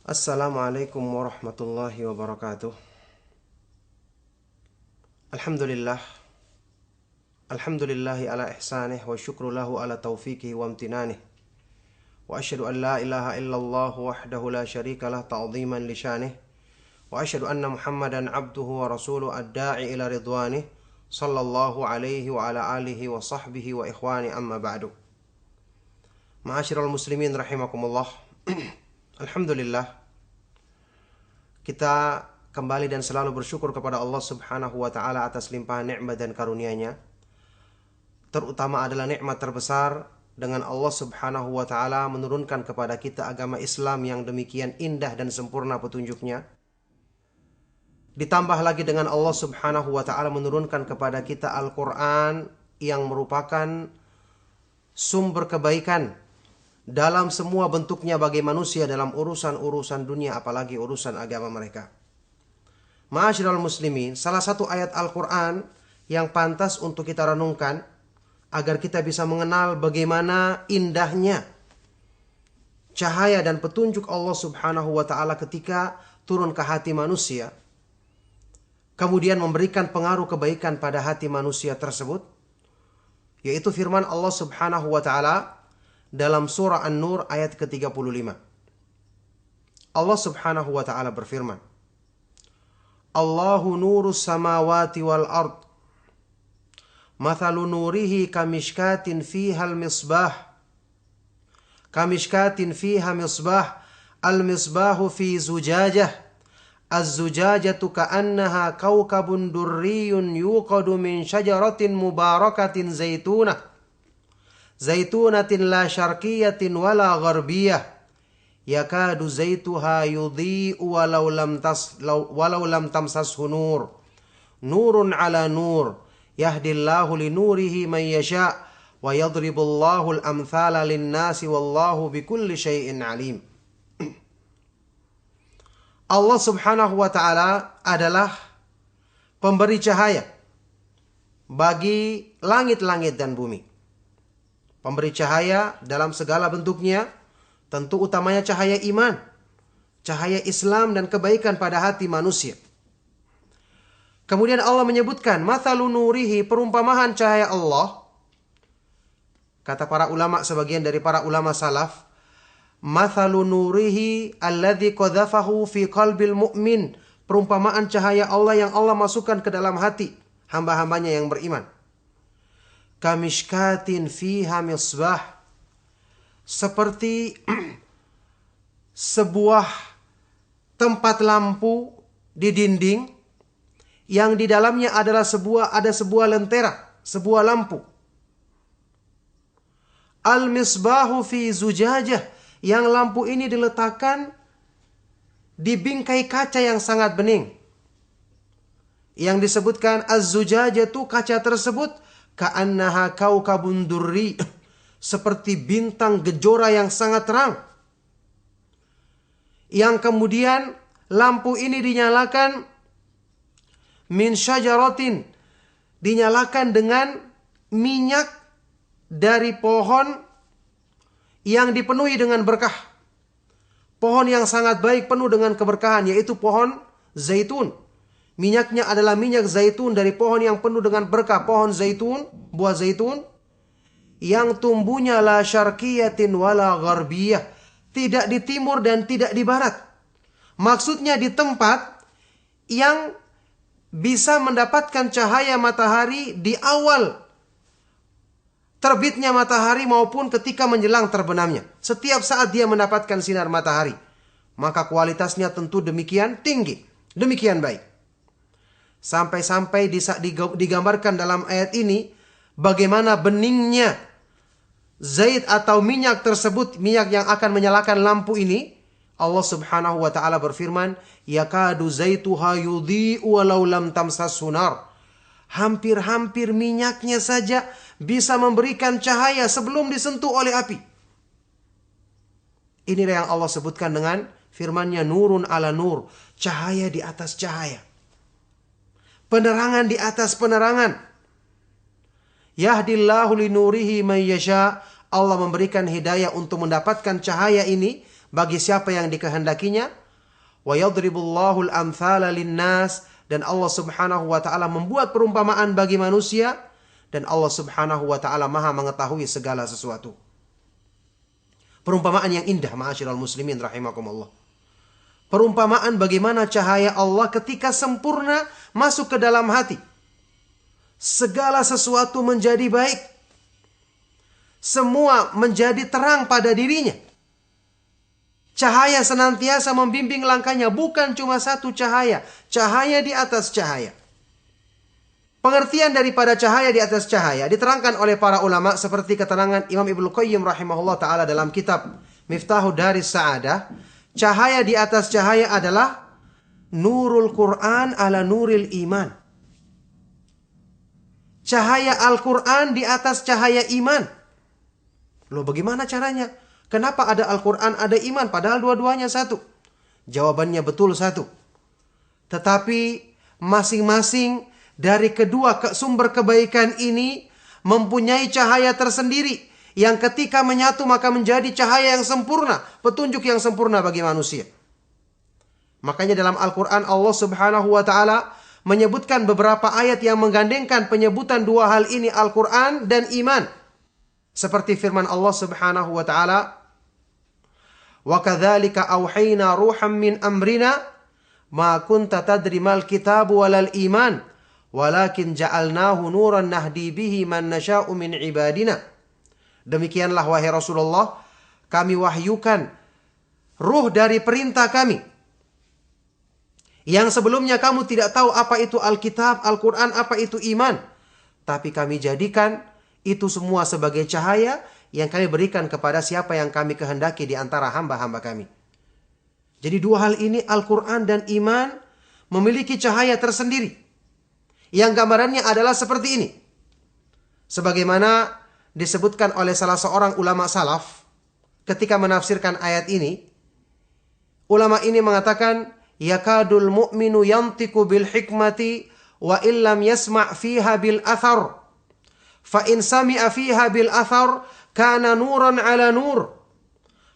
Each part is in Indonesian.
Assalamualaikum warahmatullahi wabarakatuh. Alhamdulillah. Alhamdulillahi ala ihsanih wa syukru lahu ala taufiqihi wa amtinanih. Wa asyhadu an la ilaha illallah wahdahu la syarika lah ta'ziman li syanih. Wa asyhadu anna Muhammadan abduhu wa rasuluhu ad-da'i ila ridwanih sallallahu alaihi wa ala alihi wa sahbihi wa ikhwani amma ba'du. Ma'asyiral muslimin rahimakumullah. Alhamdulillah, kita kembali dan selalu bersyukur kepada Allah Subhanahu wa taala atas limpahan nikmat dan karunia-Nya. Terutama adalah nikmat terbesar dengan Allah Subhanahu wa taala menurunkan kepada kita agama Islam yang demikian indah dan sempurna petunjuknya. Ditambah lagi dengan Allah Subhanahu wa taala menurunkan kepada kita Al-Qur'an yang merupakan sumber kebaikan dalam semua bentuknya bagi manusia dalam urusan-urusan dunia, apalagi urusan agama mereka. Ma'asyiral muslimin, salah satu ayat Al-Quran yang pantas untuk kita renungkan agar kita bisa mengenal bagaimana indahnya cahaya dan petunjuk Allah Subhanahu wa taala ketika turun ke hati manusia, kemudian memberikan pengaruh kebaikan pada hati manusia tersebut, yaitu firman Allah Subhanahu wa taala dalam surah An-Nur ayat ke-35. Allah Subhanahu wa taala berfirman, Allahu nurus samawati wal ard. Mathalu nurihi kamishkatin fihal misbah. Kamishkatin fiha misbah. Al-misbahu fi zujajah. Az-zujajatu ka'annaha kawkabun durriyun yuqadu min syajaratin mubarakatin zaitunah. Zaitunatin la syarqiyatin wala gharbiyah yakadu zaituha yudhi'u walau lam tamsashu nur nurun ala nur yahdillahu linurihi man yasha' wa yadribullahu al-amthala lin-nasi wallahu bikulli syai'in alim. Allah Subhanahu wa taala adalah pemberi cahaya bagi langit-langit dan bumi. Pemberi cahaya dalam segala bentuknya, tentu utamanya cahaya iman, cahaya Islam dan kebaikan pada hati manusia. Kemudian Allah menyebutkan, mathalu nurihi, perumpamaan cahaya Allah. Kata para ulama, sebagian dari para ulama salaf, mathalu nurihi alladhi qadhafahu fi qalbil mu'min, perumpamaan cahaya Allah yang Allah masukkan ke dalam hati hamba-hambanya yang beriman. Kamishkatin fiha misbah, seperti sebuah tempat lampu di dinding yang di dalamnya ada sebuah lentera, sebuah lampu. Al-misbahu fi zujajah, yang lampu ini diletakkan di bingkai kaca yang sangat bening. Yang disebutkan az-zujajatu, kaca tersebut ka'annaha kaukabun durri, seperti bintang gejora yang sangat terang. Yang kemudian lampu ini dinyalakan min syajaratin, dinyalakan dengan minyak dari pohon yang dipenuhi dengan berkah. Pohon yang sangat baik penuh dengan keberkahan, yaitu pohon zaitun. Minyaknya adalah minyak zaitun dari pohon yang penuh dengan berkah, pohon zaitun, buah zaitun yang tumbuhnya la syarqiyatin wala gharbiyah, tidak di timur dan tidak di barat. Maksudnya di tempat yang bisa mendapatkan cahaya matahari di awal terbitnya matahari maupun ketika menjelang terbenamnya. Setiap saat dia mendapatkan sinar matahari, maka kualitasnya tentu demikian tinggi, demikian baik. Sampai-sampai digambarkan dalam ayat ini bagaimana beningnya zait atau minyak tersebut, minyak yang akan menyalakan lampu ini. Allah Subhanahu wa taala berfirman, yakadu zaituha yudhi'u walau lam tamsashu nar. Hampir-hampir minyaknya saja bisa memberikan cahaya sebelum disentuh oleh api. Inilah yang Allah sebutkan dengan firman-Nya nurun ala nur, cahaya di atas cahaya. Penerangan di atas penerangan. Yahdillahu linurihi man yasha. Allah memberikan hidayah untuk mendapatkan cahaya ini bagi siapa yang dikehendakinya. Wa yadribullahu al-amthala linnas, dan Allah Subhanahu wa taala membuat perumpamaan bagi manusia, dan Allah Subhanahu wa taala Maha mengetahui segala sesuatu. Perumpamaan yang indah, ma'asyiral muslimin rahimakumullah. Perumpamaan bagaimana cahaya Allah ketika sempurna masuk ke dalam hati. Segala sesuatu menjadi baik. Semua menjadi terang pada dirinya. Cahaya senantiasa membimbing langkahnya, bukan cuma satu cahaya, cahaya di atas cahaya. Pengertian daripada cahaya di atas cahaya diterangkan oleh para ulama seperti keterangan Imam Ibnu Qayyim rahimahullah taala dalam kitab Miftahud Daris Sa'adah. Cahaya di atas cahaya adalah nurul Quran ala nuril iman. Cahaya Al-Quran di atas cahaya iman. Loh, bagaimana caranya? Kenapa ada Al-Quran, ada iman, padahal dua-duanya satu? Jawabannya betul satu. Tetapi masing-masing dari kedua sumber kebaikan ini mempunyai cahaya tersendiri, yang ketika menyatu maka menjadi cahaya yang sempurna, petunjuk yang sempurna bagi manusia. Makanya dalam Al-Quran Allah Subhanahu wa ta'ala menyebutkan beberapa ayat yang menggandengkan penyebutan dua hal ini, Al-Quran dan iman. Seperti firman Allah Subhanahu wa taala, "Wa kadzalika auhayna ruham min amrina ma kunta tadri mal kitabu walal iman walakin ja'alnahu nuran nahdi bihi man nasha'u min ibadina." Demikianlah wahai Rasulullah, kami wahyukan ruh dari perintah kami, yang sebelumnya kamu tidak tahu apa itu Alkitab, Al-Quran, apa itu iman. Tapi kami jadikan itu semua sebagai cahaya yang kami berikan kepada siapa yang kami kehendaki di antara hamba-hamba kami. Jadi dua hal ini, Al-Quran dan iman, memiliki cahaya tersendiri. Yang gambarannya adalah seperti ini. Sebagaimana disebutkan oleh salah seorang ulama salaf ketika menafsirkan ayat ini. Ulama ini mengatakan, yakadul mu'minu yantiku bil hikmati wa illam yasma' fiha bil athar. Fa in sami'a fiha bil athar kana nuran ala nur.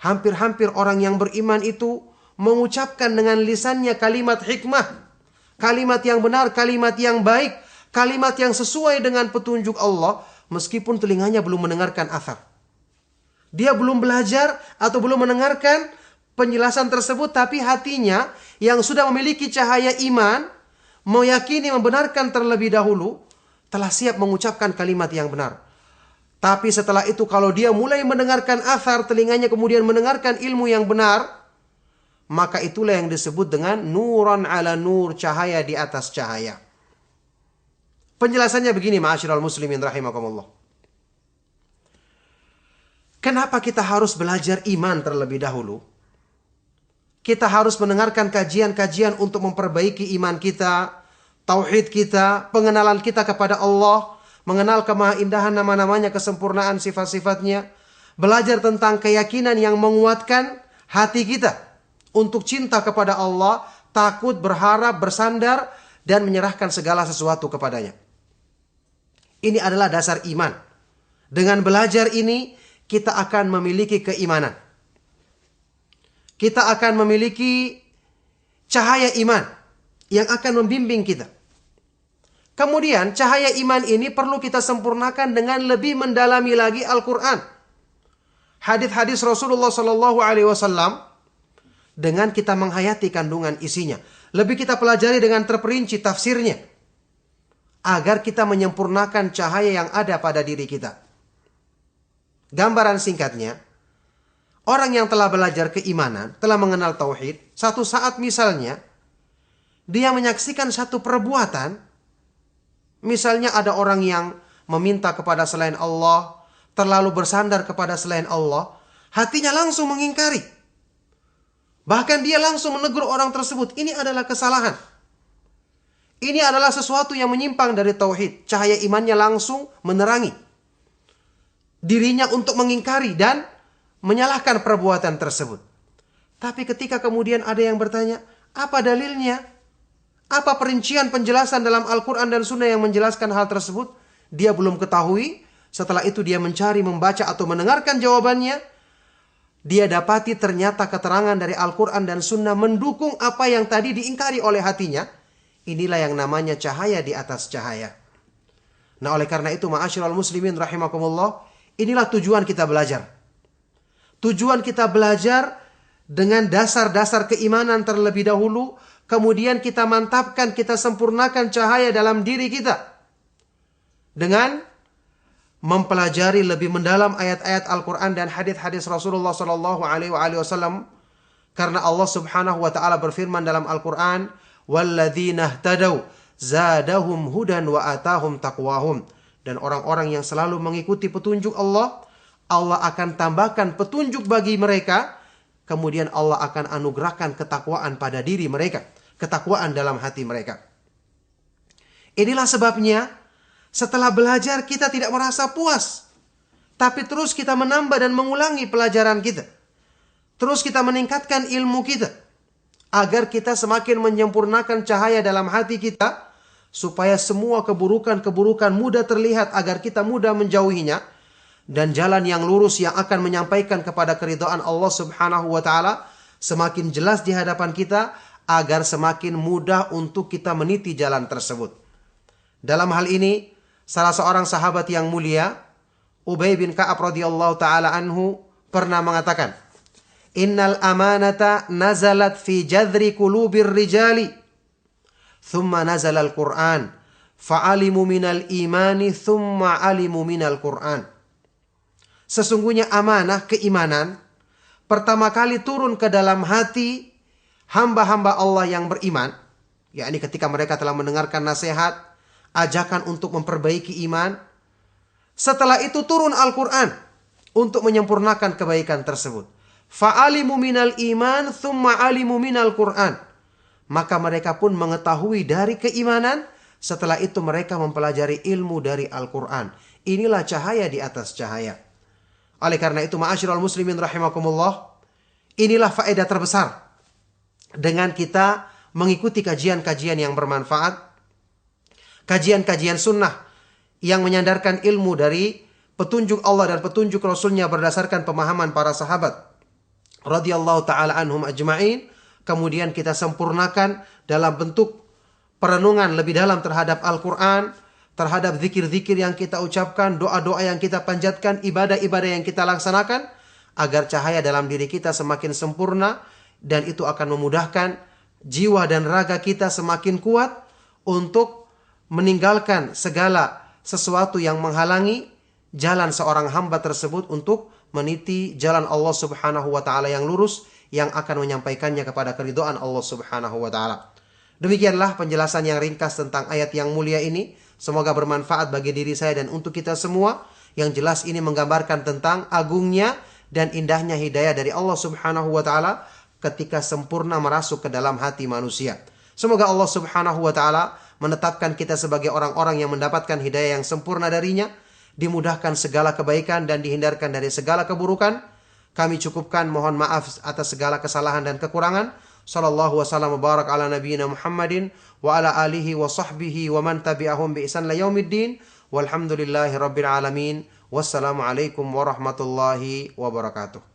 Hampir-hampir orang yang beriman itu mengucapkan dengan lisannya kalimat hikmah, kalimat yang benar, kalimat yang baik, kalimat yang sesuai dengan petunjuk Allah, meskipun telinganya belum mendengarkan athar. Dia belum belajar atau belum mendengarkan penjelasan tersebut, tapi hatinya yang sudah memiliki cahaya iman, meyakini, membenarkan terlebih dahulu, telah siap mengucapkan kalimat yang benar. Tapi setelah itu kalau dia mulai mendengarkan athar, telinganya kemudian mendengarkan ilmu yang benar, maka itulah yang disebut dengan nuran ala nur, cahaya di atas cahaya. Penjelasannya begini, ma'asyiral muslimin rahimakumullah. Kenapa kita harus belajar iman terlebih dahulu? Kita harus mendengarkan kajian-kajian untuk memperbaiki iman kita, tauhid kita, pengenalan kita kepada Allah, mengenal kemahaindahan nama-namanya, kesempurnaan sifat-sifatnya, belajar tentang keyakinan yang menguatkan hati kita untuk cinta kepada Allah, takut, berharap, bersandar, dan menyerahkan segala sesuatu kepadanya. Ini adalah dasar iman. Dengan belajar ini, kita akan memiliki keimanan. Kita akan memiliki cahaya iman yang akan membimbing kita. Kemudian cahaya iman ini perlu kita sempurnakan dengan lebih mendalami lagi Al-Quran. Hadis-hadis Rasulullah SAW dengan kita menghayati kandungan isinya. Lebih kita pelajari dengan terperinci tafsirnya. Agar kita menyempurnakan cahaya yang ada pada diri kita. Gambaran singkatnya, orang yang telah belajar keimanan, telah mengenal tauhid, satu saat misalnya, dia menyaksikan satu perbuatan. Misalnya ada orang yang meminta kepada selain Allah, terlalu bersandar kepada selain Allah, hatinya langsung mengingkari. Bahkan dia langsung menegur orang tersebut, ini adalah kesalahan. Ini adalah sesuatu yang menyimpang dari tauhid. Cahaya imannya langsung menerangi dirinya untuk mengingkari dan menyalahkan perbuatan tersebut. Tapi ketika kemudian ada yang bertanya, apa dalilnya? Apa perincian penjelasan dalam Al-Quran dan Sunnah yang menjelaskan hal tersebut? Dia belum ketahui. Setelah itu dia mencari, membaca atau mendengarkan jawabannya. dia dapati ternyata keterangan dari Al-Quran dan Sunnah mendukung apa yang tadi diingkari oleh hatinya, inilah yang namanya cahaya di atas cahaya. Nah, oleh karena itu, ma'asyiral muslimin rahimakumullah, inilah tujuan kita belajar. Tujuan kita belajar dengan dasar-dasar keimanan terlebih dahulu, kemudian kita mantapkan, kita sempurnakan cahaya dalam diri kita dengan mempelajari lebih mendalam ayat-ayat Al-Quran dan hadis-hadis Rasulullah Sallallahu Alaihi Wasallam. Karena Allah Subhanahu Wa Taala berfirman dalam Al-Quran, "Walladzina ihtadaw zadahum hudan wa atahum taqwahum." Dan orang-orang yang selalu mengikuti petunjuk Allah, Allah akan tambahkan petunjuk bagi mereka. Kemudian Allah akan anugerahkan ketakwaan pada diri mereka, ketakwaan dalam hati mereka. Inilah sebabnya setelah belajar kita tidak merasa puas, tapi terus kita menambah dan mengulangi pelajaran kita. Terus kita meningkatkan ilmu kita agar kita semakin menyempurnakan cahaya dalam hati kita, supaya semua keburukan-keburukan mudah terlihat agar kita mudah menjauhinya, dan jalan yang lurus yang akan menyampaikan kepada keridhaan Allah Subhanahu wa taala semakin jelas di hadapan kita agar semakin mudah untuk kita meniti jalan tersebut. Dalam hal ini, salah seorang sahabat yang mulia, Ubay bin Ka'ab radhiyallahu taala anhu, pernah mengatakan, "Innal amanata nazalat fi jadri qulubir rijali, thumma nazala al-Qur'an, fa'alimu minal imani, thumma alimu minal Qur'an." Sesungguhnya amanah, keimanan, pertama kali turun ke dalam hati hamba-hamba Allah yang beriman, yakni ketika mereka telah mendengarkan nasihat, ajakan untuk memperbaiki iman. Setelah itu turun Al-Quran untuk menyempurnakan kebaikan tersebut. Fa'alimu minal iman, thumma alimu minal Quran. Maka mereka pun mengetahui dari keimanan, setelah itu mereka mempelajari ilmu dari Al-Quran. Inilah cahaya di atas cahaya. Oleh karena itu, ma'asyiral muslimin rahimakumullah, inilah faedah terbesar dengan kita mengikuti kajian-kajian yang bermanfaat, kajian-kajian sunnah yang menyandarkan ilmu dari petunjuk Allah dan petunjuk Rasulnya berdasarkan pemahaman para sahabat radhiyallahu ta'ala anhum ajma'in. Kemudian kita sempurnakan dalam bentuk perenungan lebih dalam terhadap Al-Quran, terhadap zikir-zikir yang kita ucapkan, doa-doa yang kita panjatkan, ibadah-ibadah yang kita laksanakan, agar cahaya dalam diri kita semakin sempurna, dan itu akan memudahkan jiwa dan raga kita semakin kuat untuk meninggalkan segala sesuatu yang menghalangi jalan seorang hamba tersebut untuk meniti jalan Allah Subhanahu wa taala yang lurus, yang akan menyampaikannya kepada keridhaan Allah Subhanahu wa taala. Demikianlah penjelasan yang ringkas tentang ayat yang mulia ini. Semoga bermanfaat bagi diri saya dan untuk kita semua. Yang jelas ini menggambarkan tentang agungnya dan indahnya hidayah dari Allah Subhanahu wa taala ketika sempurna merasuk ke dalam hati manusia. Semoga Allah Subhanahu wa taala menetapkan kita sebagai orang-orang yang mendapatkan hidayah yang sempurna darinya, dimudahkan segala kebaikan dan dihindarkan dari segala keburukan. Kami cukupkan, mohon maaf atas segala kesalahan dan kekurangan. Sallallahu wasallam barak ala nabiyyina Muhammadin wa ala alihi wa sahbihi wa man tabi'ahum bi ihsan la yaumiddin. Walhamdulillahi rabbil alamin. Wassalamu alaikum warahmatullahi wabarakatuh.